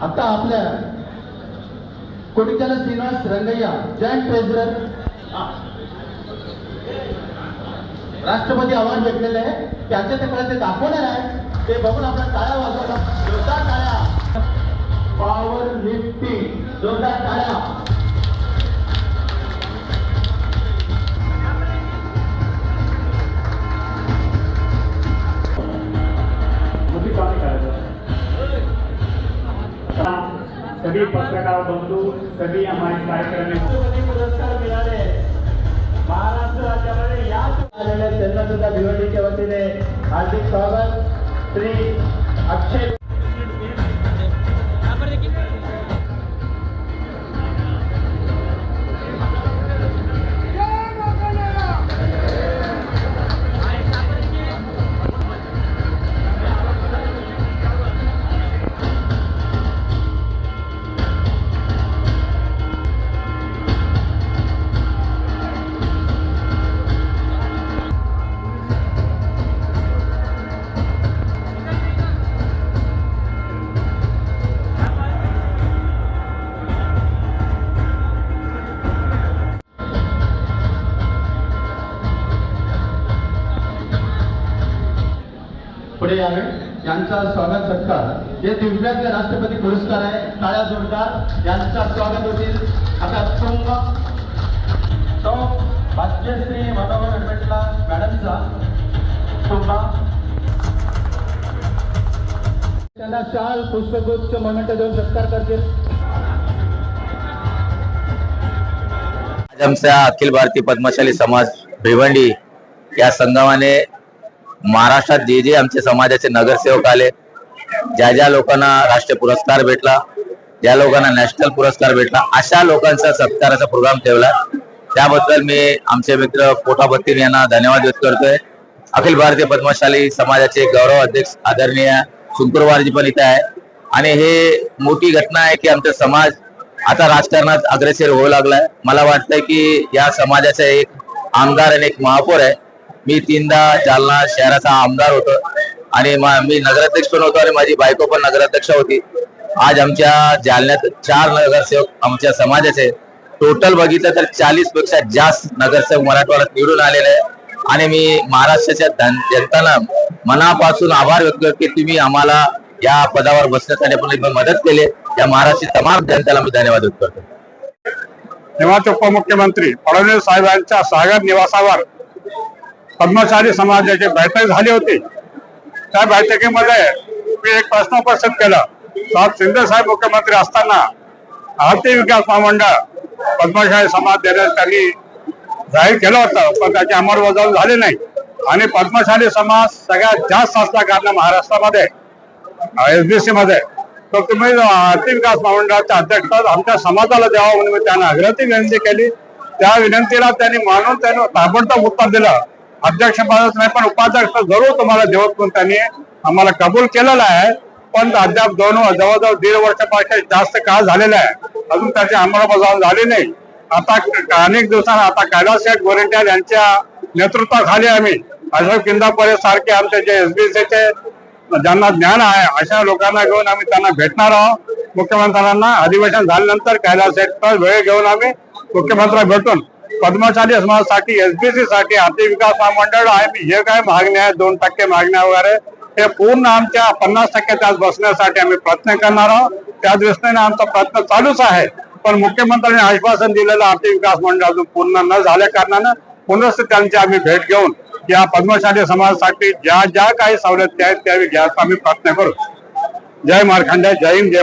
आता आपल्या कोटिचाला Shrinivas Rangayya joint treasurer राष्ट्रपती अवॉर्ड भेटलेले आहे, त्याचे ते दाखवणार आहे, ते बघून आपण टाळ्या वाजवला, जोरदार टाळ्या. पॉवर लिफ्टिंग, जोरदार टाळ्या. सभी पत्रकार बंधू, सभी हमारे कार्यक्रम में पुरस्कार मिळाले महाराष्ट्र राज्यामध्ये या त्यांना सुद्धा भिवंडीच्या वतीने हार्दिक स्वागत. श्री अक्षय पुढे यावे. यांचा स्वागत सत्कार हे दिव्यांग राष्ट्रपती पुरस्कार आहे. टाळ्या जोरदार. यांचा स्वागत होतील आता तुंग तो भाग्यश्री मनोहर हडमेटला मॅडमचा तुंबा त्यांना शाल पुष्पगुच्छ मोमेंट देऊन सत्कार करतील. आज आमच्या अखिल भारतीय पद्मशाली समाज भिवंडी या संगमाने महाराष्ट्रात जे जे आमचे समाजाचे नगरसेवक आले, ज्या ज्या लोकांना राष्ट्रीय पुरस्कार भेटला, ज्या लोकांना नॅशनल पुरस्कार भेटला, अशा लोकांचा सत्काराचा प्रोग्राम ठेवला. त्याबद्दल मी आमचे मित्र पोटाबत्तीन यांना धन्यवाद व्यक्त करतोय. अखिल भारतीय पद्मशाली समाजाचे गौरव अध्यक्ष आदरणीय शुंकुरवारजी पण इथे आहे. आणि हे मोठी घटना आहे की आमचा समाज आता राजकारणात अग्रेसर होऊ लागलाय. मला वाटतंय की या समाजाचा एक आमदार आणि एक महापौर आहे. मी 3दा जालना शहराचा आमदार होतो आणि मी नगराध्यक्ष पण होतो आणि माझी बायको पण नगराध्यक्ष होती. आज आमच्या जालन्यात 4 नगरसेवक आमच्या समाजाचे, टोटल बघितलं तर 40 पेक्षा जास्त नगरसेवक मराठवाड्यात निवडून आलेले आहे. आणि मी महाराष्ट्राच्या जनतांना मनापासून आभार व्यक्त करतो की तुम्ही आम्हाला या पदावर बसण्यासाठी आपण मदत केली. या महाराष्ट्राच्या तमाम जनतेला मी धन्यवाद व्यक्त करतो. तेव्हाचे उपमुख्यमंत्री फडणवीस साहेबांच्या स्वागत निवासावर पद्मशाली समाजाची बैठक झाली होती. त्या बैठकीमध्ये मी एक प्रश्न उपस्थित केला. शिंदे साहेब मुख्यमंत्री असताना आर्थिक विकास महामंडळ पद्मशाली समाज देण्यास त्यांनी जाहीर केलं होतं, पण त्याची अंमलबजावणी झाली नाही. आणि पद्मशाली समाज सगळ्यात जास्त असल्या कारण महाराष्ट्रामध्ये SBC मध्ये तर तुम्ही आर्थिक विकास महामंडळाचे अध्यक्ष आमच्या समाजाला द्यावा म्हणून मी त्यांना आग्रही विनंती केली. त्या विनंतीला त्यांनी मानून त्यानं ताबडतोब उत्तर दिलं. अध्यक्ष पदाच नाही पण उपाध्यक्ष जरूर तुम्हाला देवत म्हणून त्यांनी आम्हाला कबूल केलेला आहे. पण अद्याप जवळजवळ 1.5 वर्षापेक्षा जास्त काळ झालेला आहे, अजून त्याची अंमलबजावणी झाली नाही. आता अनेक दिवसांना आता कैलास शेठ गोरेंट्याल यांच्या नेतृत्वाखाली आम्ही अशोक किंदापरे सारखे आमचे जे SBCचे ज्यांना ज्ञान आहे अशा लोकांना घेऊन आम्ही त्यांना भेटणार आहोत. मुख्यमंत्र्यांना अधिवेशन झाल्यानंतर कैलास शेठ वेळ घेऊन आम्ही मुख्यमंत्र्यांना भेटून पद्मशाली समाजासाठी SBC साठी आर्थिक विकास महामंडळ आहे जे काय मागण्या आहेत 2% मागण्या वगैरे हे पूर्ण आमच्या 50% त्यात बसण्यासाठी आम्ही प्रयत्न करणार आहोत. त्या दृष्टीने आमचा प्रयत्न चालूच आहे. पण मुख्यमंत्र्यांनी आश्वासन दिलेलं आर्थिक विकास मंडळ अजून पूर्ण न झाल्या कारणानं पुनश्च त्यांची आम्ही भेट घेऊन या पद्मशाली समाजासाठी ज्या ज्या काही सवलती आहेत त्या घ्यायचा आम्ही प्रयत्न करू. जय मार्खंडे, जय हिंद, जय